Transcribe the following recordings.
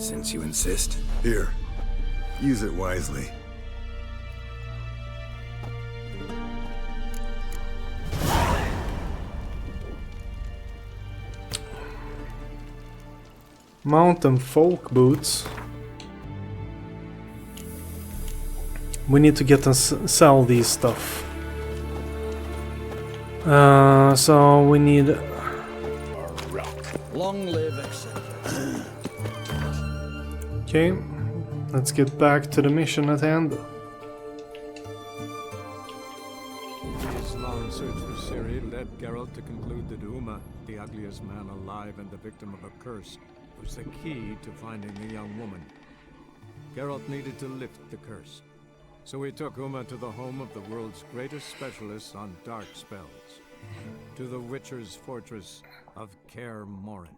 Since you insist. Here. Use it wisely. Mountain folk boots. We need to get and sell these stuff. So we need. Long live etc. Okay, let's get back to the mission at hand. His long search for Ciri led Geralt to conclude that Uma, the ugliest man alive and the victim of a curse, was the key to finding the young woman. Geralt needed to lift the curse, so he took Uma to the home of the world's greatest specialists on dark spells, to the Witcher's fortress of Kaer Morhen.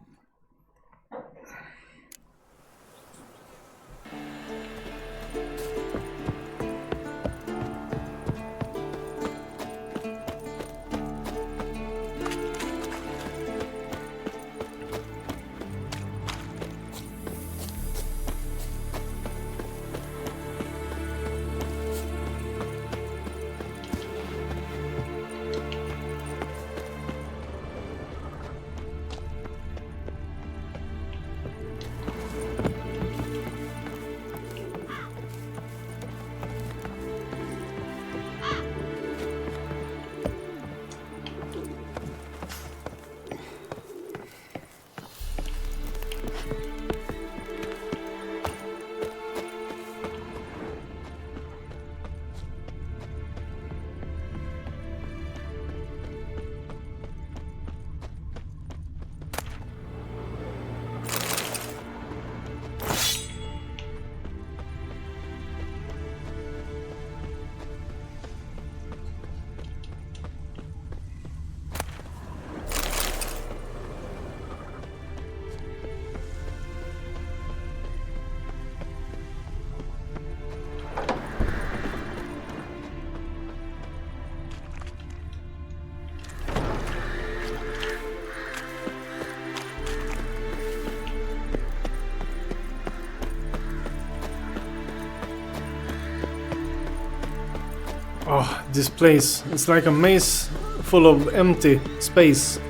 Oh, this place. It's like a maze full of empty space.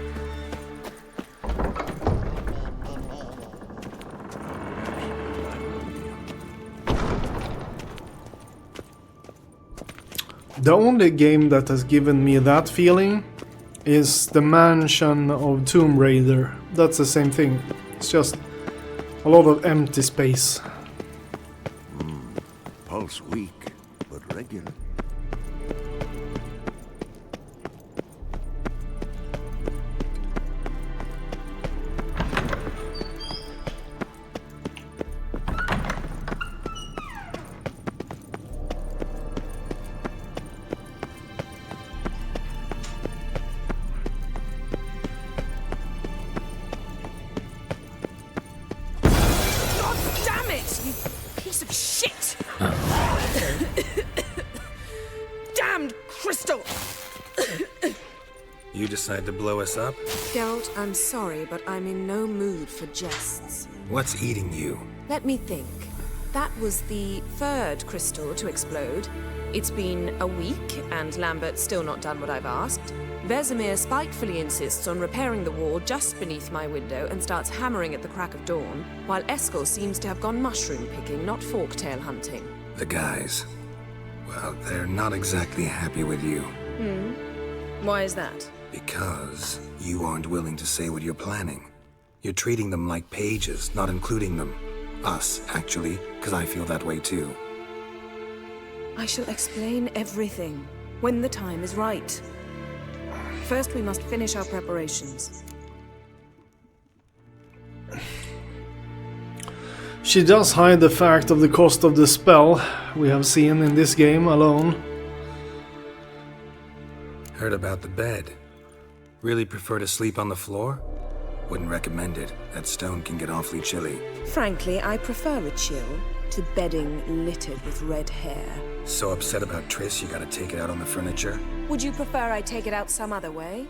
The only game that has given me that feeling is the Mansion of Tomb Raider. That's the same thing. It's just a lot of empty space. Pulse weak, but regular. Decide to blow us up? Geralt, I'm sorry, but I'm in no mood for jests. What's eating you? Let me think. That was the third crystal to explode. It's been a week, and Lambert's still not done what I've asked. Vesemir spitefully insists on repairing the wall just beneath my window and starts hammering at the crack of dawn, while Eskel seems to have gone mushroom picking, not forktail hunting. The guys. Well, they're not exactly happy with you. Why is that? Because you aren't willing to say what you're planning. You're treating them like pages, not including them. Us, actually, because I feel that way too. I shall explain everything when the time is right. First, we must finish our preparations. She does hide the fact of the cost of the spell we have seen in this game alone. Heard about the bed. Really prefer to sleep on the floor? Wouldn't recommend it. That stone can get awfully chilly. Frankly, I prefer a chill to bedding littered with red hair. So upset about Triss you gotta take it out on the furniture? Would you prefer I take it out some other way?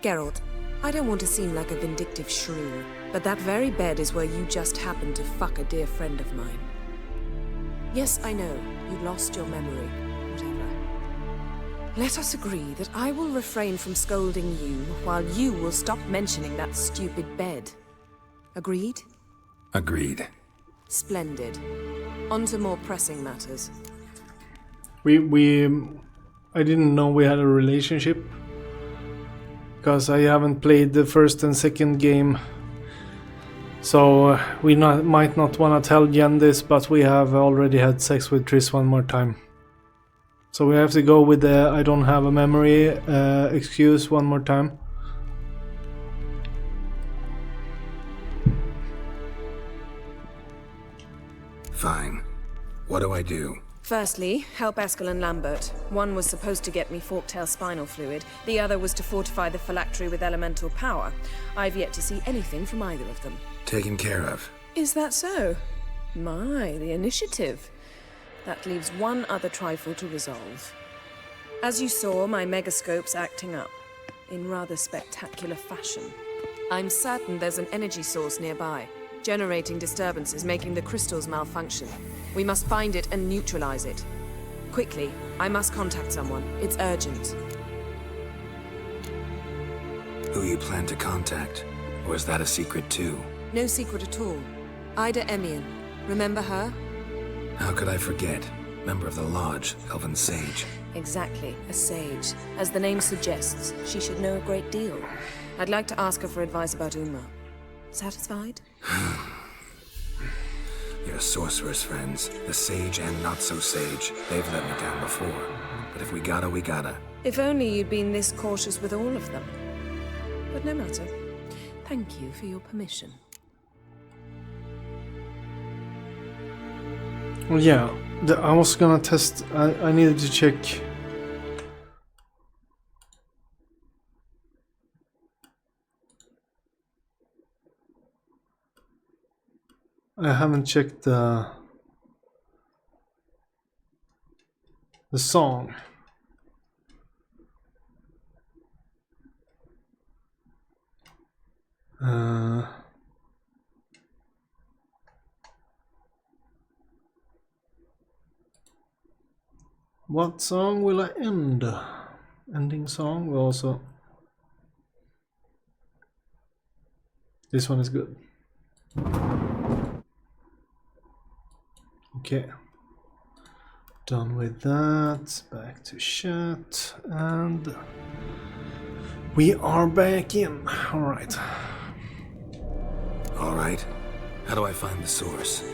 Geralt, I don't want to seem like a vindictive shrew, but that very bed is where you just happened to fuck a dear friend of mine. Yes, I know, you lost your memory, whatever. Let us agree that I will refrain from scolding you while you will stop mentioning that stupid bed. Agreed? Agreed. Splendid. On to more pressing matters. I didn't know we had a relationship. Because I haven't played the first and second game. So we might not want to tell Jen this, but we have already had sex with Triss one more time. So we have to go with the I don't have a memory excuse one more time. Fine. What do I do? Firstly, help Eskel and Lambert. One was supposed to get me forktail spinal fluid, the other was to fortify the phylactery with elemental power. I've yet to see anything from either of them. Taken care of. Is that so? My, the initiative. That leaves one other trifle to resolve. As you saw, my megascope's acting up, in rather spectacular fashion. I'm certain there's an energy source nearby, generating disturbances, making the crystals malfunction. We must find it and neutralize it. Quickly, I must contact someone. It's urgent. Who you plan to contact? Or is that a secret too? No secret at all. Ida Emian. Remember her? How could I forget? Member of the Lodge, Elven Sage. Exactly, a sage. As the name suggests, she should know a great deal. I'd like to ask her for advice about Uma. Satisfied? Your sorceress friends, the sage and not so sage, they've let me down before. But if we gotta, we gotta. If only you'd been this cautious with all of them. But no matter. Thank you for your permission. Well, yeah, I was gonna test. I needed to check. I haven't checked the song. What song will I end? Ending song will also. This one is good. Okay. Done with that. Back to chat. And we are back in. Alright. Alright. How do I find the source?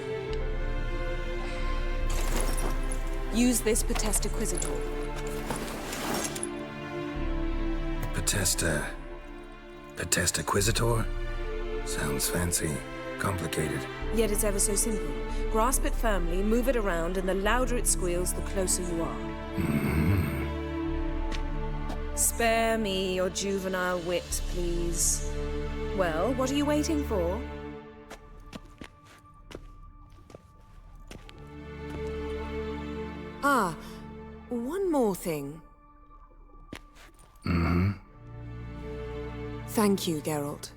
Use this Potesta Quisitor. Potesta Quisitor? Sounds fancy. Complicated. Yet it's ever so simple. Grasp it firmly, move it around, and the louder it squeals, the closer you are. Spare me your juvenile wit, please. Well, what are you waiting for? Ah, one more thing. Thank you, Geralt.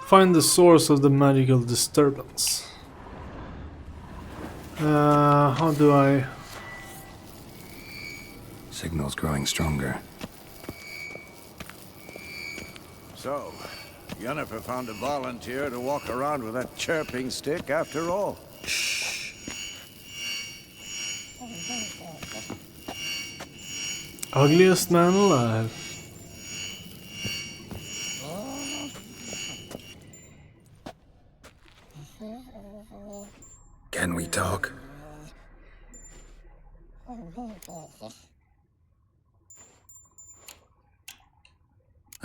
Find the source of the magical disturbance. How do I... Signal's growing stronger. So, Yennefer found a volunteer to walk around with that chirping stick after all. Ugliest man alive.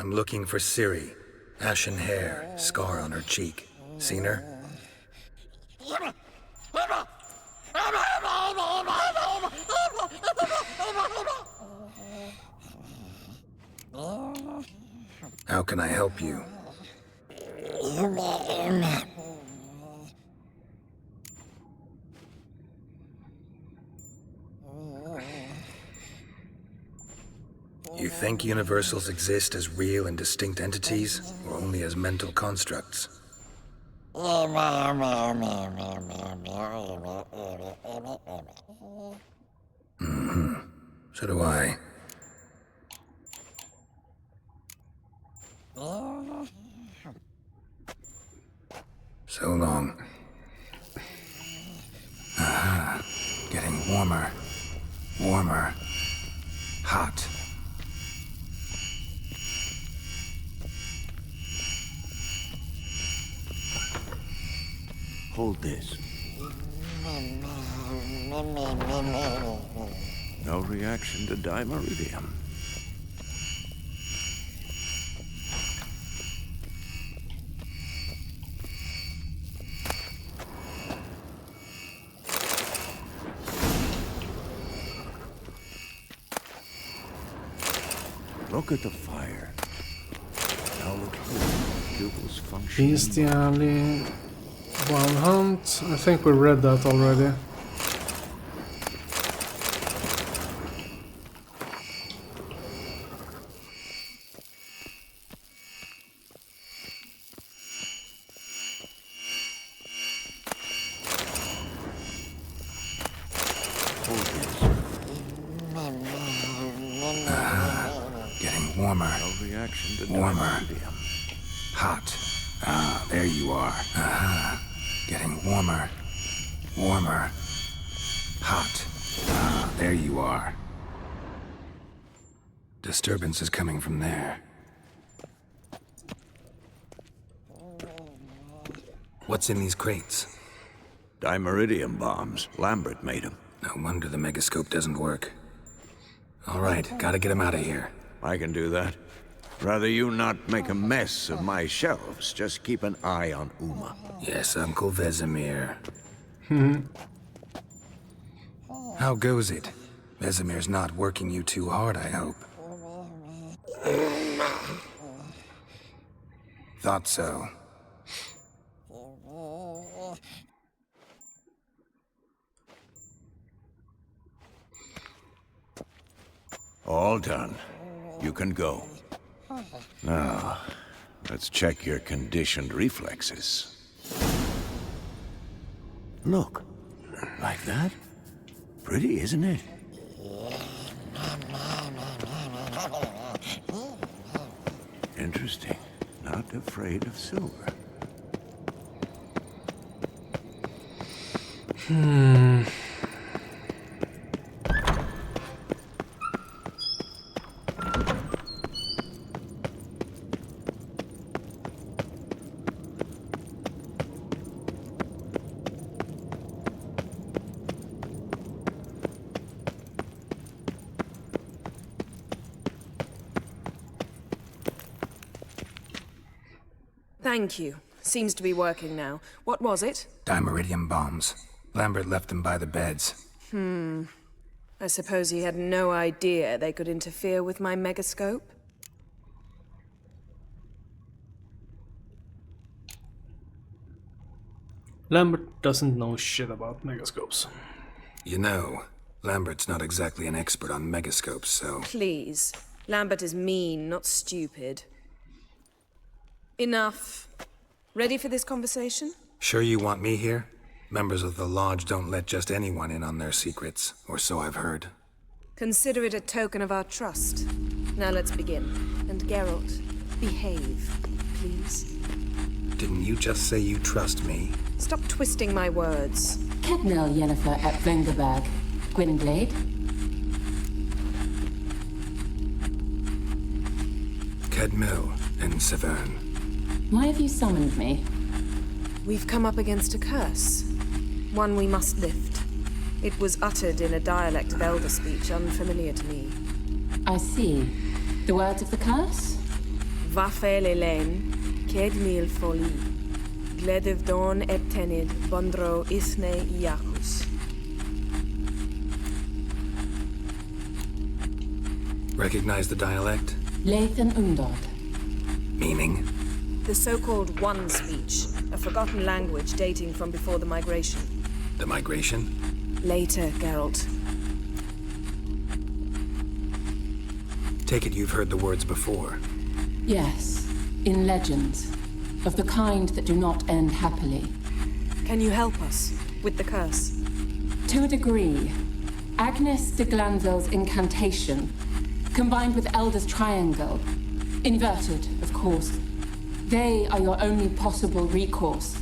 I'm looking for Ciri. Ashen hair, scar on her cheek. Seen her? How can I help you? You think universals exist as real and distinct entities, or only as mental constructs? So do I. So long. Aha. Getting warmer. Warmer. Hot. Hold this. No reaction to dimeridium. Look at the fire. Now look here. Pupils function. Bestially. Wild Hunt. I think we read that already. Getting warmer. No reaction to Warmer. dimeridium. Hot. Ah, there you are. Aha. Getting warmer. Warmer. Hot. Ah, there you are. Disturbance is coming from there. What's in these crates? Dimeridium bombs. Lambert made them. No wonder the megascope doesn't work. All right, gotta get him out of here. I can do that. Rather you not make a mess of my shelves. Just keep an eye on Uma. Yes, Uncle Vesemir. How goes it? Vesemir's not working you too hard, I hope. Thought so. All done. You can go. Now, let's check your conditioned reflexes. Look. Like that? Pretty, isn't it? Interesting. Not afraid of silver. Thank you. Seems to be working now. What was it? Dimeridium bombs. Lambert left them by the beds. I suppose he had no idea they could interfere with my megascope? Lambert doesn't know shit about megascopes. You know, Lambert's not exactly an expert on megascopes, so... Please. Lambert is mean, not stupid. Enough. Ready for this conversation? Sure you want me here? Members of the Lodge don't let just anyone in on their secrets, or so I've heard. Consider it a token of our trust. Now let's begin. And Geralt, behave, please. Didn't you just say you trust me? Stop twisting my words. Kedmil Yennefer at Vengerberg. Gwynblade. Kedmil and Severn. Why have you summoned me? We've come up against a curse. One we must lift. It was uttered in a dialect of Elder speech unfamiliar to me. I see. The words of the curse? Vafel Elaine, Kedmil Foli, Gledevdon Eptenid, Bondro Isne Iakus. Recognize the dialect? Lathan Undod. Meaning? The so-called One speech, a forgotten language dating from before the migration. The migration? Later, Geralt. Take it you've heard the words before. Yes, in legends. Of the kind that do not end happily. Can you help us with the curse? To a degree. Agnes de Glanville's incantation, combined with Elder's triangle, inverted, of course. They are your only possible recourse.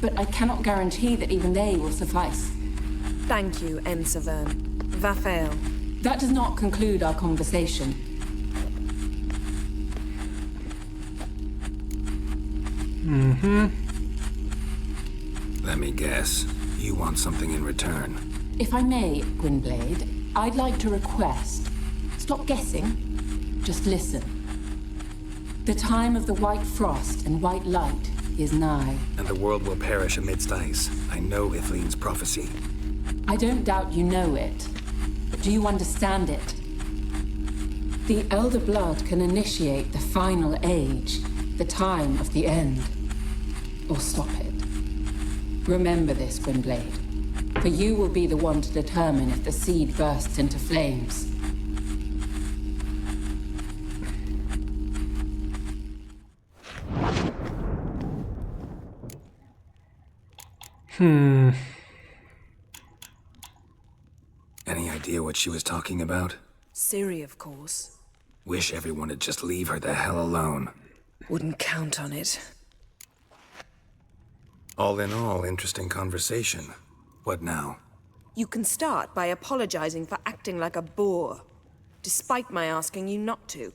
But I cannot guarantee that even they will suffice. Thank you, Ensavern. Vafel. That does not conclude our conversation. Let me guess. You want something in return. If I may, Gwynblade, I'd like to request. Stop guessing. Just listen. The time of the white frost and white light is nigh. And the world will perish amidst ice. I know Ithleen's prophecy. I don't doubt you know it. But do you understand it? The Elder Blood can initiate the final age, the time of the end. Or stop it. Remember this, Gwynblade. For you will be the one to determine if the seed bursts into flames. Any idea what she was talking about? Ciri, of course. Wish everyone would just leave her the hell alone. Wouldn't count on it. All in all, interesting conversation. What now? You can start by apologizing for acting like a boor, despite my asking you not to.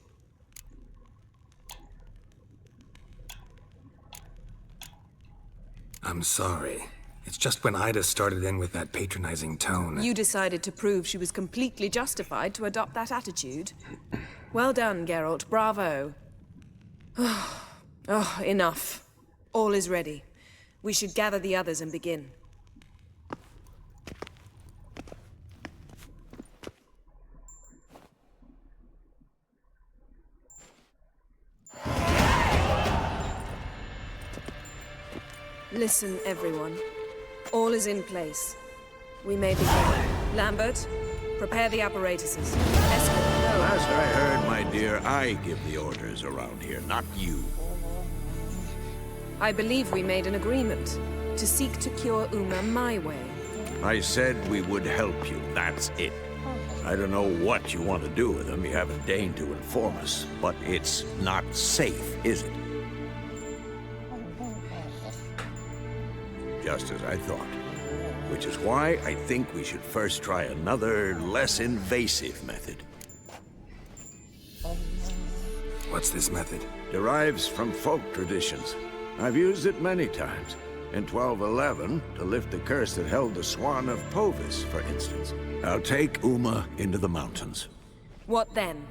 I'm sorry. It's just when Ida started in with that patronizing tone. You decided to prove she was completely justified to adopt that attitude. Well done, Geralt. Bravo. Oh, enough. All is ready. We should gather the others and begin. Listen, everyone. All is in place. We may begin. Lambert, prepare the apparatuses. Escort. Last I heard, my dear, I give the orders around here, not you. I believe we made an agreement to seek to cure Uma my way. I said we would help you, that's it. I don't know what you want to do with them, you haven't deigned to inform us, but it's not safe, is it? Just as I thought. Which is why I think we should first try another, less invasive method. What's this method? Derives from folk traditions. I've used it many times. In 1211, to lift the curse that held the Swan of Povis, for instance. I'll take Uma into the mountains. What then?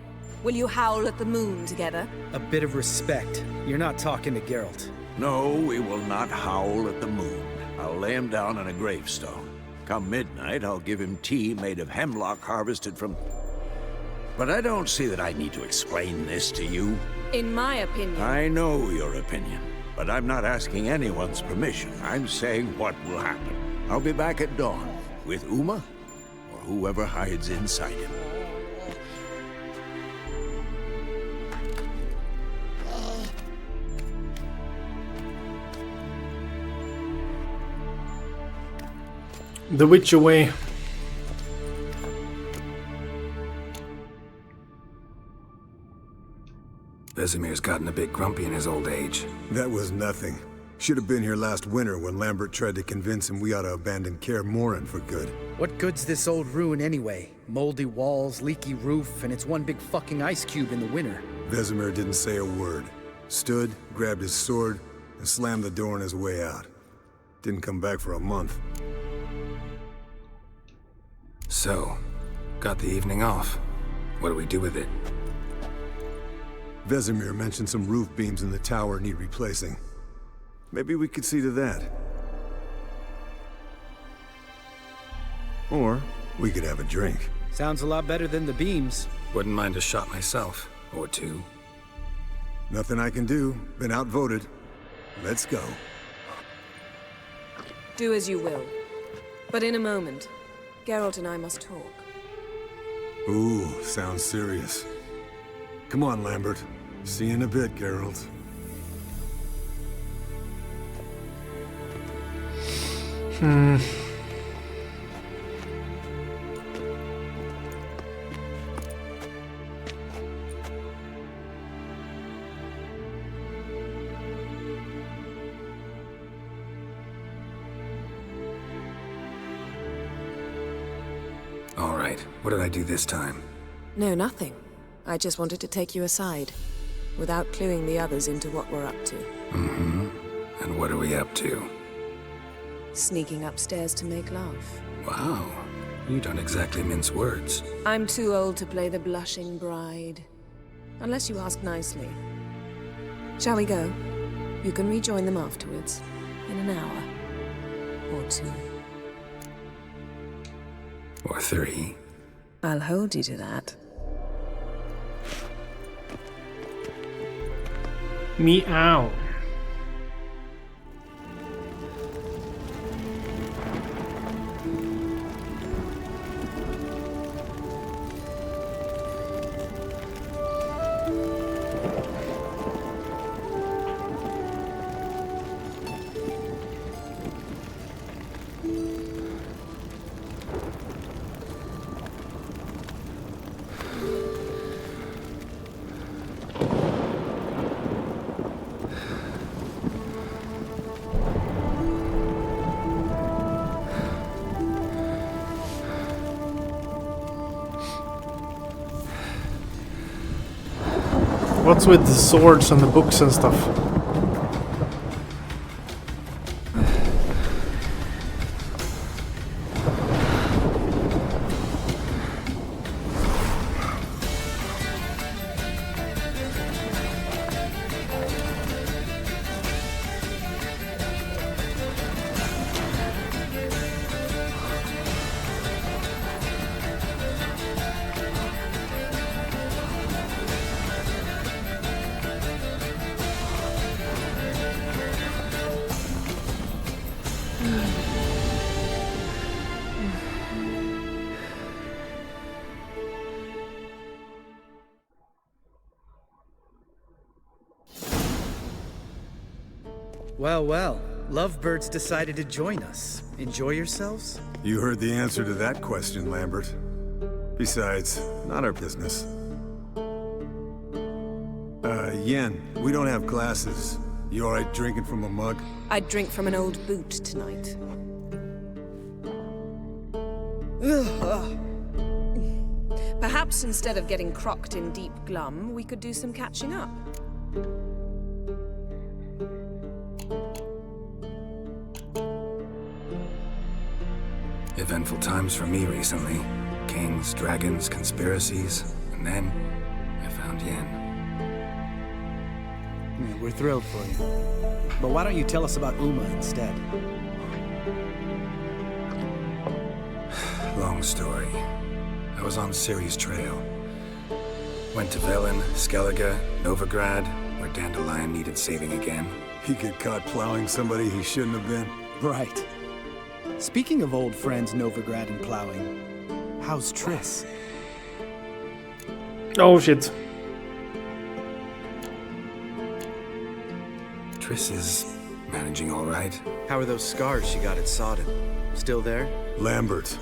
Will you howl at the moon together? A bit of respect. You're not talking to Geralt. No, we will not howl at the moon. I'll lay him down on a gravestone. Come midnight, I'll give him tea made of hemlock harvested from... But I don't see that I need to explain this to you. In my opinion... I know your opinion, but I'm not asking anyone's permission. I'm saying what will happen. I'll be back at dawn, with Uma, or whoever hides inside him. The Witcher way. Vesemir's gotten a bit grumpy in his old age. That was nothing. Should have been here last winter when Lambert tried to convince him we ought to abandon Kaer Morhen for good. What good's this old ruin anyway? Moldy walls, leaky roof, and it's one big fucking ice cube in the winter. Vesemir didn't say a word. Stood, grabbed his sword, and slammed the door on his way out. Didn't come back for a month. So, got the evening off. What do we do with it? Vesemir mentioned some roof beams in the tower need replacing. Maybe we could see to that. Or we could have a drink. Sounds a lot better than the beams. Wouldn't mind a shot myself, or two. Nothing I can do. Been outvoted. Let's go. Do as you will. But in a moment, Geralt and I must talk. Ooh, sounds serious. Come on, Lambert. See you in a bit, Geralt. All right, what did I do this time? No, nothing. I just wanted to take you aside, without cluing the others into what we're up to. Mm-hmm. And what are we up to? Sneaking upstairs to make love. Wow, you don't exactly mince words. I'm too old to play the blushing bride. Unless you ask nicely. Shall we go? You can rejoin them afterwards, in an hour. Or 2. Or 3. I'll hold you to that. Meow. What's with the swords and the books and stuff? Well, well. Lovebirds decided to join us. Enjoy yourselves? You heard the answer to that question, Lambert. Besides, not our business. Yen, we don't have glasses. You alright drinking from a mug? I'd drink from an old boot tonight. Perhaps instead of getting crocked in deep glum, we could do some catching up. Eventful times for me recently. Kings, dragons, conspiracies, and then I found Yen. Yeah, we're thrilled for you. But why don't you tell us about Uma instead? Long story. I was on Ciri's trail. Went to Velen, Skellige, Novigrad, where Dandelion needed saving again. He get caught plowing somebody he shouldn't have been. Right. Speaking of old friends Novigrad and plowing, how's Triss? Oh shit. Triss is managing all right. How are those scars she got at Sodden? Still there? Lambert,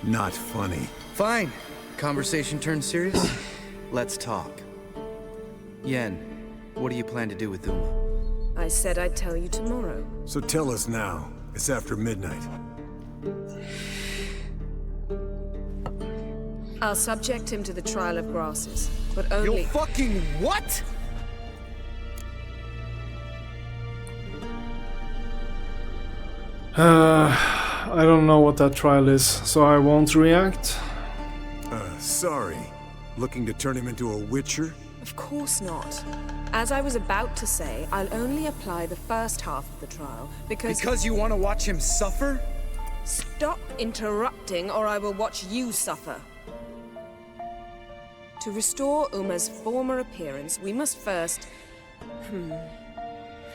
not funny. Fine. Conversation turned serious? Let's talk. Yen, what do you plan to do with Uma? I said I'd tell you tomorrow. So tell us now. It's after midnight. I'll subject him to the trial of grasses, but only— You'll fucking what? I don't know what that trial is, so I won't react. Sorry. Looking to turn him into a witcher? Of course not. As I was about to say, I'll only apply the first half of the trial, because... Because you want to watch him suffer? Stop interrupting, or I will watch you suffer. To restore Uma's former appearance, we must first...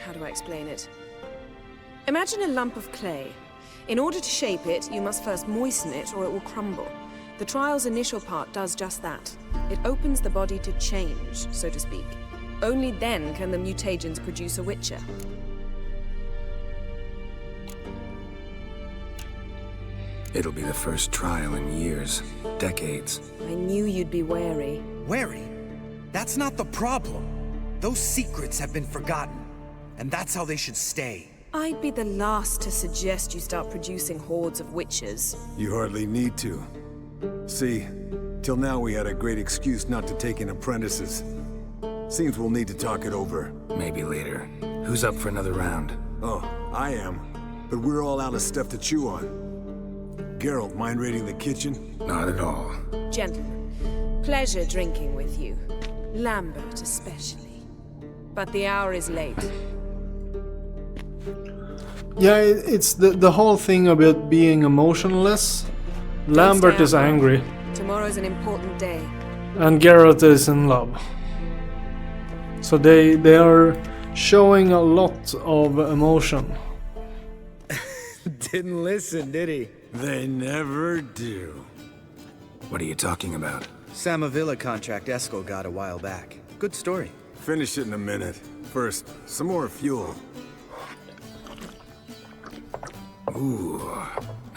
How do I explain it? Imagine a lump of clay. In order to shape it, you must first moisten it, or it will crumble. The trial's initial part does just that. It opens the body to change, so to speak. Only then can the mutagens produce a Witcher. It'll be the first trial in years, decades. I knew you'd be wary. Wary? That's not the problem. Those secrets have been forgotten, and that's how they should stay. I'd be the last to suggest you start producing hordes of witches. You hardly need to. See, till now we had a great excuse not to take in apprentices. Seems we'll need to talk it over. Maybe later. Who's up for another round? Oh, I am. But we're all out of stuff to chew on. Geralt, mind raiding the kitchen? Not at all. Gentlemen, pleasure drinking with you. Lambert especially. But the hour is late. Yeah, it's the whole thing about being emotionless. Lambert is angry. Tomorrow's an important day. And Geralt is in love. So they are showing a lot of emotion. Didn't listen, did he? They never do. What are you talking about? Samavilla contract Eskel got a while back. Good story. Finish it in a minute. First, some more fuel. Ooh,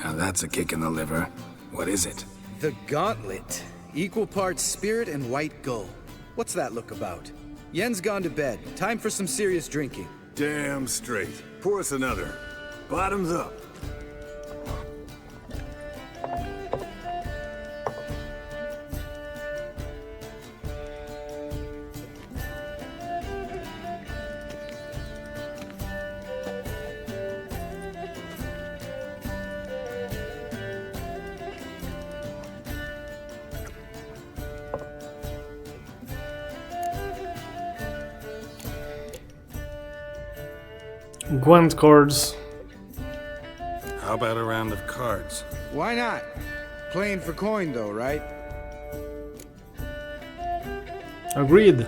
now that's a kick in the liver. What is it? The Gauntlet. Equal parts spirit and white gull. What's that look about? Yen's gone to bed. Time for some serious drinking. Damn straight. Pour us another. Bottoms up. Gwent cards. How about a round of cards? Why not? Playing for coin though, right? Agreed.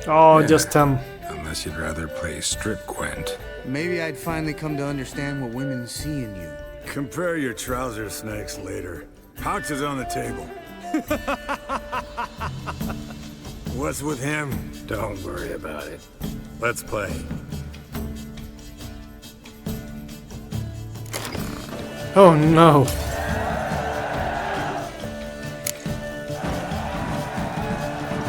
Oh, Yeah. just 10. Unless you'd rather play strip Gwent. Maybe I'd finally come to understand what women see in you. Compare your trouser snakes later. Pouch is on the table. What's with him? Don't worry about it. Let's play. Oh no.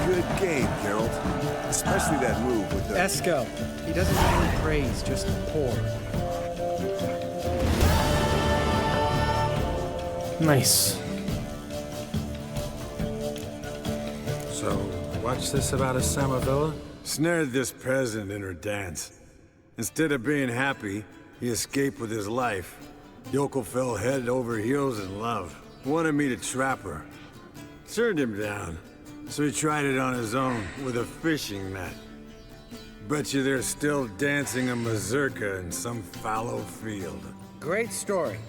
Good game, Geralt. Especially that move with the... Eskel. He doesn't need any praise, just pour. Nice. So, watch this about a Samavilla? Snared this peasant in her dance. Instead of being happy, he escaped with his life. Yokel fell head over heels in love. Wanted me to trap her. Turned him down. So he tried it on his own with a fishing net. Bet you they're still dancing a mazurka in some fallow field. Great story.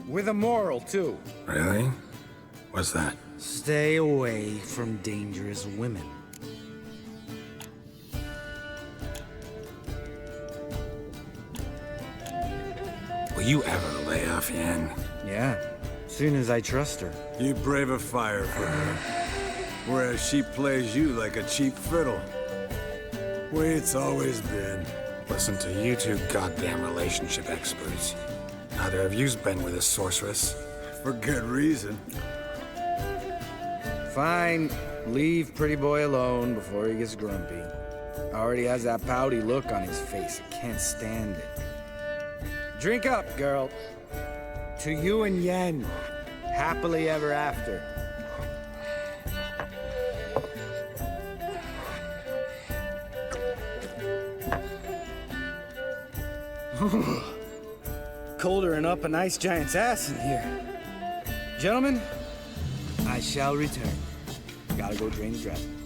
With a moral, too. Really? What's that? Stay away from dangerous women. Will you ever lay off Yen? Yeah, soon as I trust her. You brave a fire for her. Whereas she plays you like a cheap fiddle. Way it's always been. Listen to you two goddamn relationship experts. Neither of you's been with a sorceress. For good reason. Fine, leave pretty boy alone before he gets grumpy. Already has that pouty look on his face. I can't stand it. Drink up, girl. To you and Yen. Happily ever after. Colder and up a nice giant's ass in here. Gentlemen, I shall return. gotta go drain the dragon.